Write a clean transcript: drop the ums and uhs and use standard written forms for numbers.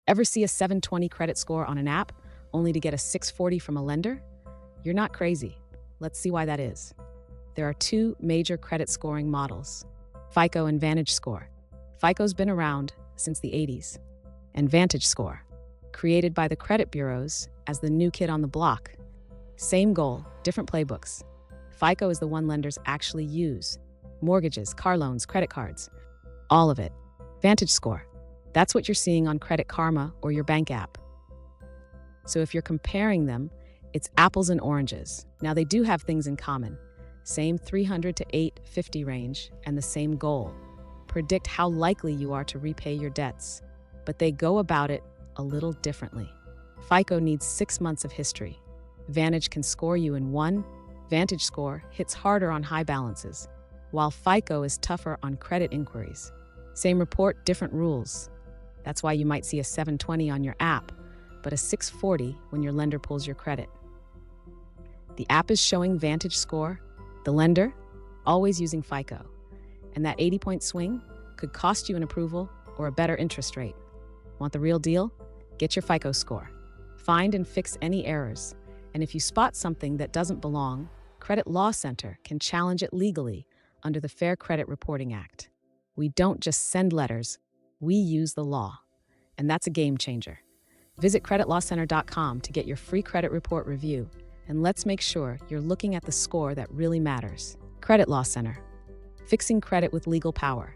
Ever see a 720 credit score on an app only to get a 640 from a lender? You're not crazy. Let's see why that is. There are two major credit scoring models, FICO and VantageScore. FICO's been around since the 80s, and VantageScore, created by the credit bureaus as the new kid on the block. Same goal, different playbooks. FICO is the one lenders actually use. Mortgages, car loans, credit cards, all of it. VantageScore, that's what you're seeing on Credit Karma or your bank app. So if you're comparing them, it's apples and oranges. Now they do have things in common. Same 300 to 850 range and the same goal. Predict how likely you are to repay your debts. But they go about it a little differently. FICO needs 6 months of history. Vantage can score you in one. VantageScore hits harder on high balances, while FICO is tougher on credit inquiries. Same report, different rules. That's why you might see a 720 on your app, but a 640 when your lender pulls your credit. The app is showing VantageScore, the lender, always using FICO. And that 80-point swing could cost you an approval or a better interest rate. Want the real deal? Get your FICO score. Find and fix any errors. And if you spot something that doesn't belong, Credit Law Center can challenge it legally under the Fair Credit Reporting Act. We don't just send letters, we use the law. And that's a game changer. Visit creditlawcenter.com to get your free credit report review, and let's make sure you're looking at the score that really matters. Credit Law Center, fixing credit with legal power.